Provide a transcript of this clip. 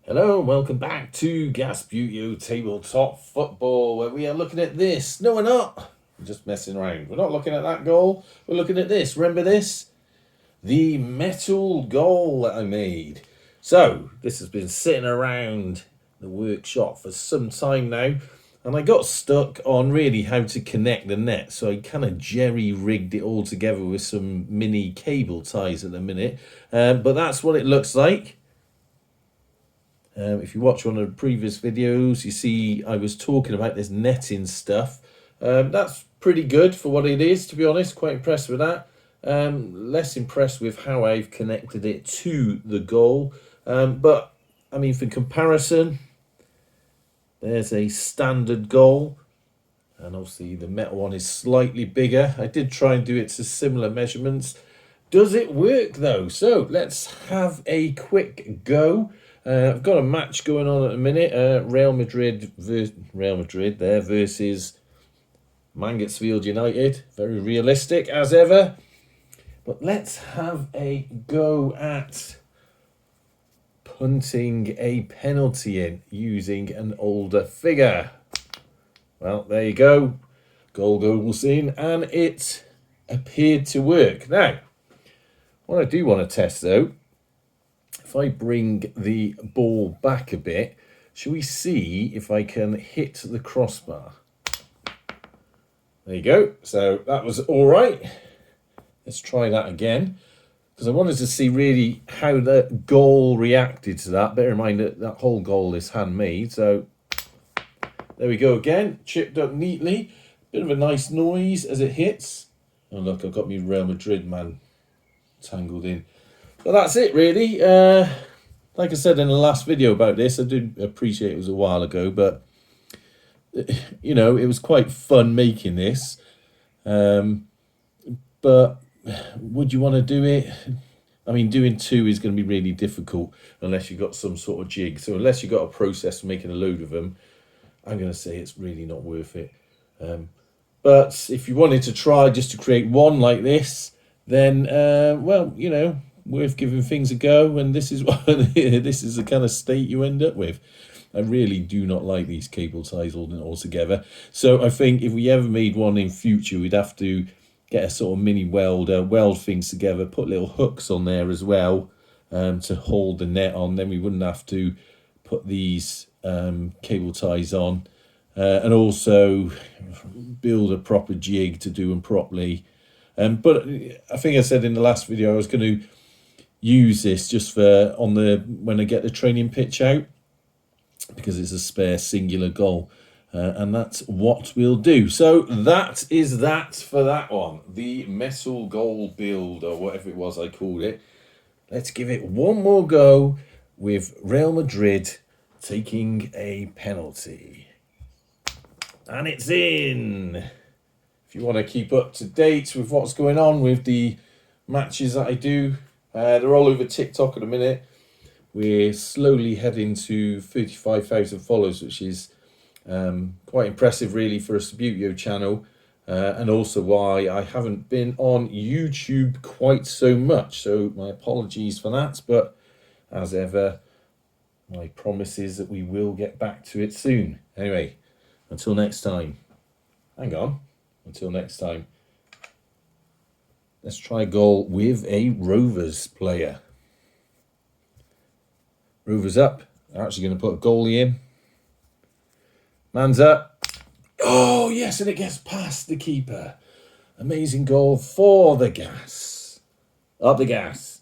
Hello and welcome back to Gasbutio Tabletop Football, where we are looking at this. No, we're not. We're just messing around. We're not looking at that goal. We're looking at this. Remember this? The metal goal that I made. So, this has been sitting around the workshop for some time now, and I got stuck on really how to connect the net. So I kind of jerry-rigged it all together with some mini cable ties at the minute. But that's what it looks like. If you watch one of the previous videos, you see I was talking about this netting stuff. That's pretty good for what it is, to be honest. Quite impressed with that. Less impressed with how I've connected it to the goal. But, I mean, for comparison, there's a standard goal. And obviously the metal one is slightly bigger. I did try and do it to similar measurements. Does it work, though? So, let's have a quick go. I've got a match going on at the minute. Real Madrid there versus Mansfield United. Very realistic as ever. But let's have a go at punting a penalty in using an older figure. Well, there you go. Goal goes in, and it appeared to work. Now, what I do want to test though, if I bring the ball back a bit, shall we see if I can hit the crossbar? There you go. So that was all right. Let's try that again, because I wanted to see really how the goal reacted to that. Bear in mind that that whole goal is handmade. So there we go again. Chipped up neatly. Bit of a nice noise as it hits. Oh, look, I've got me Real Madrid man tangled in. But that's it, really. Like I said in the last video about this, I did appreciate it was a while ago, but, you know, it was quite fun making this. But would you want to do it? I mean, doing two is going to be really difficult unless you've got some sort of jig. So unless you've got a process for making a load of them, I'm going to say it's really not worth it. But if you wanted to try just to create one like this, then, well, you know, worth giving things a go. And this is what this is the kind of state you end up with. I really do not like these cable ties holding it all together. So I think if we ever made one in future, we'd have to get a sort of mini welder, weld things together, put little hooks on there as well, to hold the net on. Then we wouldn't have to put these cable ties on, and also build a proper jig to do them properly. But I think I said in the last video I was going to use this just for when I get the training pitch out, because it's a spare singular goal. And that's what we'll do. So that is that for that one. The metal goal build, or whatever it was I called it. Let's give it one more go with Real Madrid taking a penalty. And it's in. If you want to keep up to date with what's going on with the matches that I do, they're all over TikTok at the minute. We're slowly heading to 35,000 followers, which is quite impressive really for a Subbuteo channel, and also why I haven't been on YouTube quite so much. So my apologies for that, but as ever, my promise is that we will get back to it soon. Anyway, until next time. Hang on. Until next time. Let's try a goal with a Rovers player. Rovers up. They're actually going to put a goalie in. Man's up. Oh, yes, and it gets past the keeper. Amazing goal for the Gas. Up the Gas.